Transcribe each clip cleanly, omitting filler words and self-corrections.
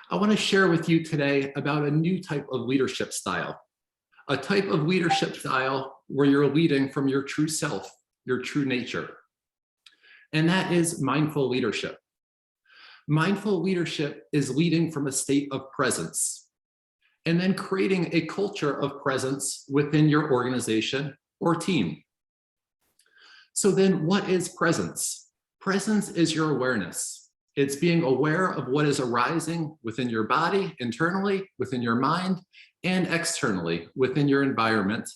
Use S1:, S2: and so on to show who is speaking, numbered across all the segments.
S1: I want to share with you today about a new type of leadership style, a type of leadership style where you're leading from your true self, your true nature. And that is mindful leadership. Mindful leadership is leading from a state of presence and then creating a culture of presence within your organization or team. So then what is presence? Presence is your awareness. It's being aware of what is arising within your body, internally, within your mind, and externally within your environment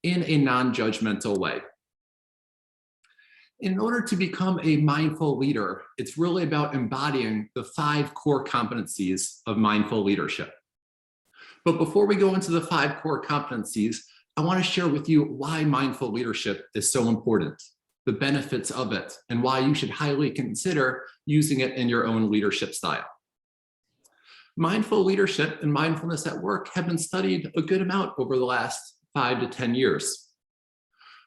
S1: in a non-judgmental way. In order to become a mindful leader, it's really about embodying the 5 core competencies of mindful leadership. But before we go into the 5 core competencies, I want to share with you why mindful leadership is so important, the benefits of it, and why you should highly consider using it in your own leadership style. Mindful leadership and mindfulness at work have been studied a good amount over the last 5 to 10 years.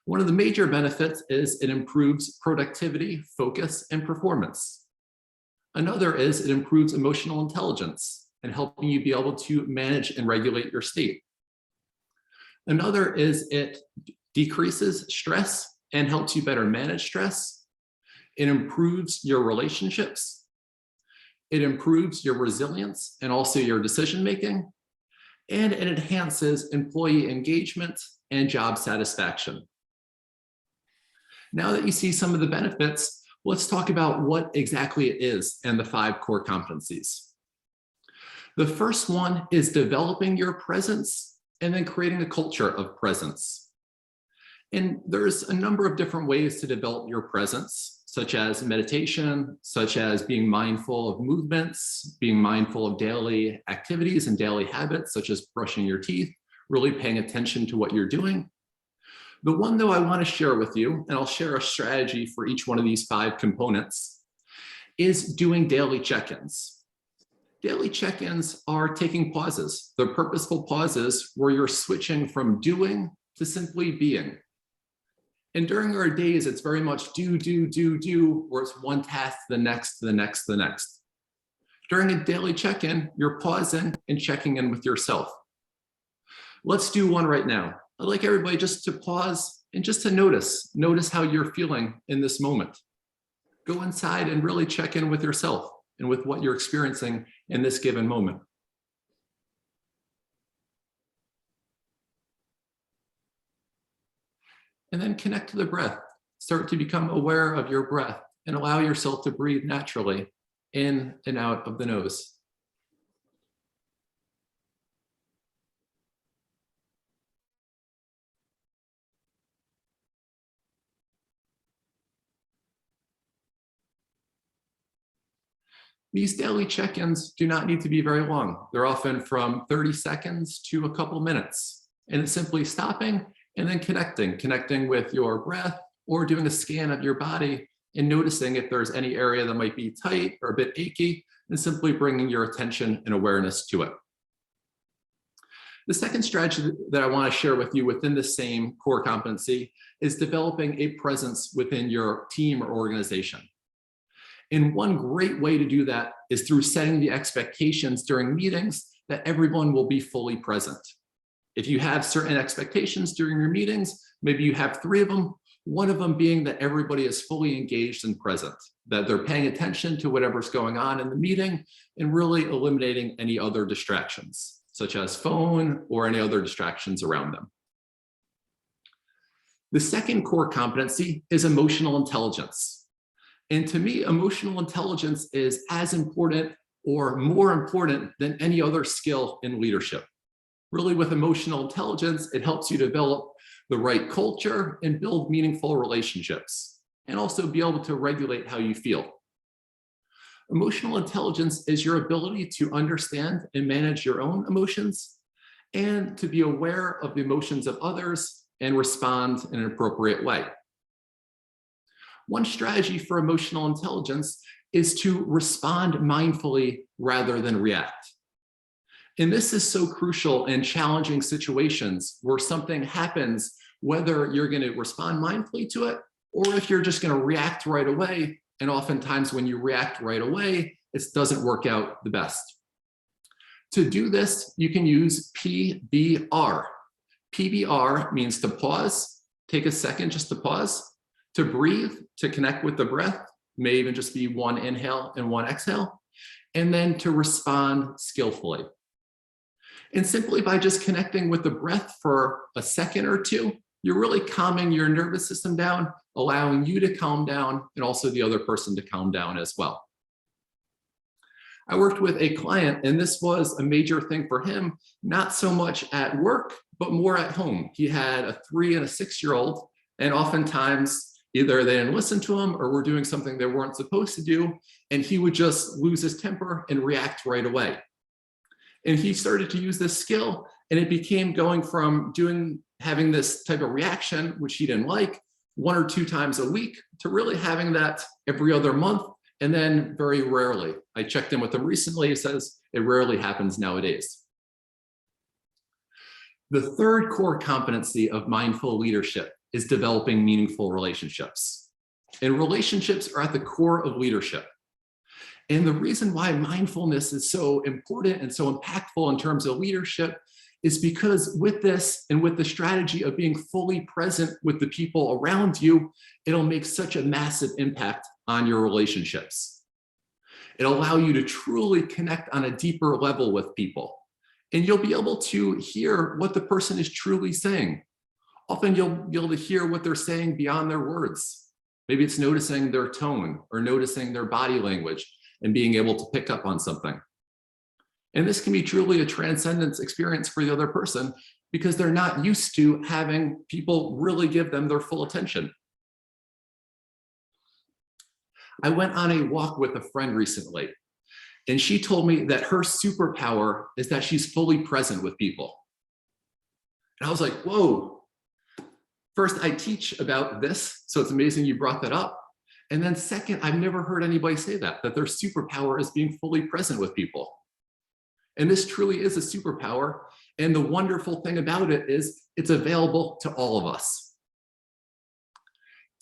S1: One of the major benefits is it improves productivity, focus, and performance. Another is it improves emotional intelligence and helping you be able to manage and regulate your state. Another is it decreases stress and helps you better manage stress. It improves your relationships. It improves your resilience and also your decision-making. And it enhances employee engagement and job satisfaction. Now that you see some of the benefits, let's talk about what exactly it is and the 5 core competencies. The first one is developing your presence and then creating a culture of presence. And there's a number of different ways to develop your presence, such as meditation, such as being mindful of movements, being mindful of daily activities and daily habits, such as brushing your teeth, really paying attention to what you're doing. The one, though, I want to share with you, and I'll share a strategy for each one of these 5 components, is doing daily check-ins. Daily check-ins are taking pauses. They're purposeful pauses where you're switching from doing to simply being. And during our days, it's very much do, where it's one task, the next, the next, the next. During a daily check-in, you're pausing and checking in with yourself. Let's do one right now. I'd like everybody just to pause and just to notice how you're feeling in this moment. Go inside and really check in with yourself and with what you're experiencing in this given moment. And then connect to the breath. Start to become aware of your breath and allow yourself to breathe naturally in and out of the nose. These daily check-ins do not need to be very long. They're often from 30 seconds to a couple minutes. And it's simply stopping and then connecting with your breath or doing a scan of your body and noticing if there's any area that might be tight or a bit achy and simply bringing your attention and awareness to it. The second strategy that I want to share with you within the same core competency is developing a presence within your team or organization. And one great way to do that is through setting the expectations during meetings that everyone will be fully present. If you have certain expectations during your meetings, maybe you have 3 of them, one of them being that everybody is fully engaged and present, that they're paying attention to whatever's going on in the meeting and really eliminating any other distractions, such as phone or any other distractions around them. The second core competency is emotional intelligence. And to me, emotional intelligence is as important or more important than any other skill in leadership. Really, with emotional intelligence, it helps you develop the right culture and build meaningful relationships, and also be able to regulate how you feel. Emotional intelligence is your ability to understand and manage your own emotions and to be aware of the emotions of others and respond in an appropriate way. One strategy for emotional intelligence is to respond mindfully rather than react. And this is so crucial in challenging situations where something happens, whether you're going to respond mindfully to it or if you're just going to react right away. And oftentimes when you react right away, it doesn't work out the best. To do this, you can use PBR. PBR means to pause, take a second just to pause, to breathe, to connect with the breath, may even just be one inhale and one exhale, and then to respond skillfully. And simply by just connecting with the breath for a second or two, you're really calming your nervous system down, allowing you to calm down and also the other person to calm down as well. I worked with a client, and this was a major thing for him, not so much at work, but more at home. He had a 3 and a 6-year-old, and oftentimes either they didn't listen to him or were doing something they weren't supposed to do, and he would just lose his temper and react right away. And he started to use this skill, and it became going from having this type of reaction, which he didn't like, 1 or 2 times a week, to really having that every other month, and then very rarely. I checked in with him recently. He says it rarely happens nowadays. The third core competency of mindful leadership is developing meaningful relationships. And relationships are at the core of leadership. And the reason why mindfulness is so important and so impactful in terms of leadership is because with this and with the strategy of being fully present with the people around you, it'll make such a massive impact on your relationships. It'll allow you to truly connect on a deeper level with people. And you'll be able to hear what the person is truly saying. Often you'll be able to hear what they're saying beyond their words. Maybe it's noticing their tone or noticing their body language and being able to pick up on something. And this can be truly a transcendence experience for the other person because they're not used to having people really give them their full attention. I went on a walk with a friend recently, and she told me that her superpower is that she's fully present with people. And I was like, whoa. First, I teach about this, so it's amazing you brought that up. And then second, I've never heard anybody say that their superpower is being fully present with people. And this truly is a superpower. And the wonderful thing about it is it's available to all of us.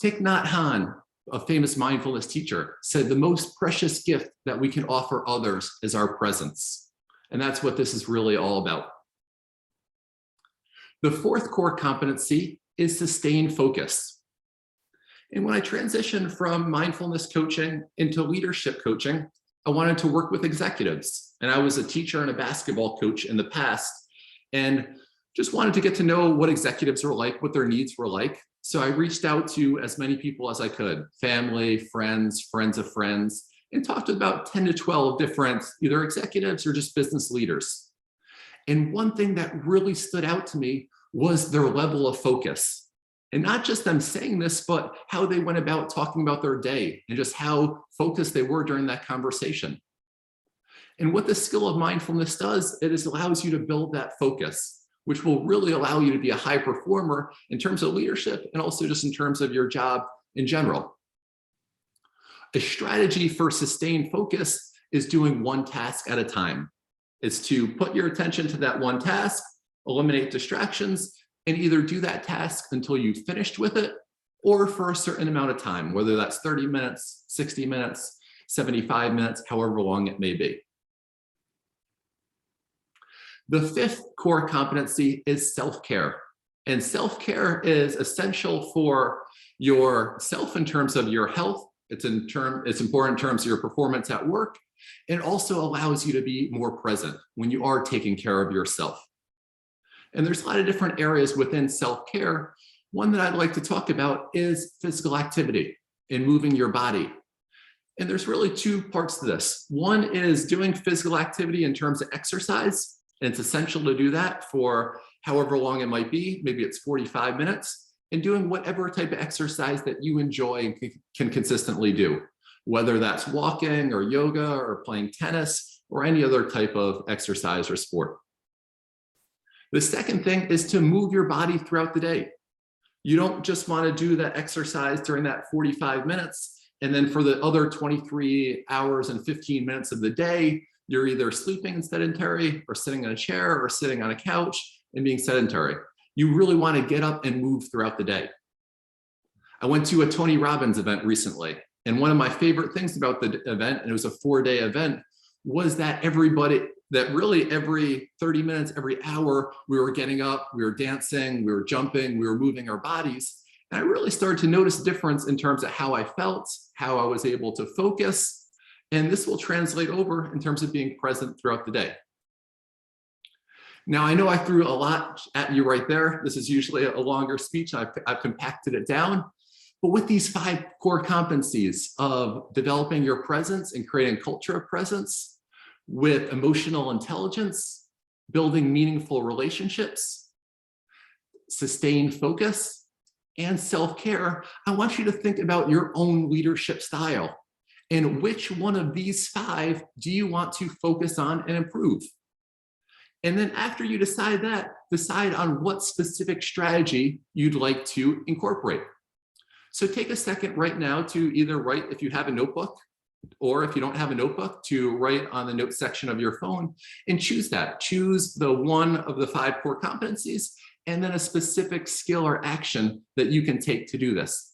S1: Thich Nhat Hanh, a famous mindfulness teacher, said the most precious gift that we can offer others is our presence. And that's what this is really all about. The fourth core competency is sustained focus. And when I transitioned from mindfulness coaching into leadership coaching, I wanted to work with executives. And I was a teacher and a basketball coach in the past, and just wanted to get to know what executives were like, what their needs were like. So I reached out to as many people as I could, family, friends, friends of friends, and talked to about 10 to 12 different either executives or just business leaders. And one thing that really stood out to me was their level of focus. And not just them saying this, but how they went about talking about their day and just how focused they were during that conversation. And what the skill of mindfulness does, it is allows you to build that focus, which will really allow you to be a high performer in terms of leadership and also just in terms of your job in general. A strategy for sustained focus is doing one task at a time. It's to put your attention to that one task, eliminate distractions, and either do that task until you've finished with it or for a certain amount of time, whether that's 30 minutes, 60 minutes, 75 minutes, however long it may be. The fifth core competency is self-care. And self-care is essential for yourself in terms of your health. It's important in terms of your performance at work. It also allows you to be more present when you are taking care of yourself. And there's a lot of different areas within self-care. One that I'd like to talk about is physical activity and moving your body. And there's really two parts to this. One is doing physical activity in terms of exercise. And it's essential to do that for however long it might be. Maybe it's 45 minutes, and doing whatever type of exercise that you enjoy and can consistently do, whether that's walking or yoga or playing tennis or any other type of exercise or sport. The second thing is to move your body throughout the day. You don't just want to do that exercise during that 45 minutes, and then for the other 23 hours and 15 minutes of the day, you're either sleeping sedentary or sitting in a chair or sitting on a couch and being sedentary. You really want to get up and move throughout the day. I went to a Tony Robbins event recently, and one of my favorite things about the event, and it was a 4-day event, was that everybody that really every 30 minutes, every hour, we were getting up, we were dancing, we were jumping, we were moving our bodies. And I really started to notice a difference in terms of how I felt, how I was able to focus. And this will translate over in terms of being present throughout the day. Now, I know I threw a lot at you right there. This is usually a longer speech. I've compacted it down. But with these 5 core competencies of developing your presence and creating a culture of presence, with emotional intelligence, building meaningful relationships, sustained focus, and self-care, I want you to think about your own leadership style and which one of these 5 do you want to focus on and improve. And then after you decide that, decide on what specific strategy you'd like to incorporate. So take a second right now to either write, if you have a notebook, or if you don't have a notebook, to write on the notes section of your phone and choose that. Choose the one of the 5 core competencies and then a specific skill or action that you can take to do this.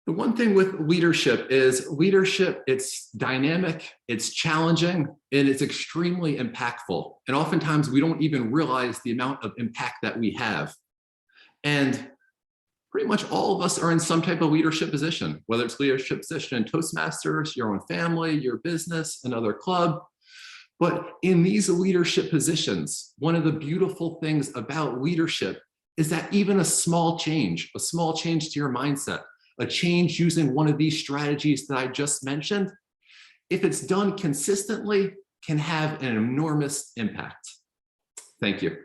S1: The one thing with leadership is it's dynamic, it's challenging, and it's extremely impactful. And oftentimes we don't even realize the amount of impact that we have. And pretty much all of us are in some type of leadership position, whether it's leadership position in Toastmasters, your own family, your business, another club. But in these leadership positions, one of the beautiful things about leadership is that even a small change to your mindset, a change using one of these strategies that I just mentioned, if it's done consistently, can have an enormous impact. Thank you.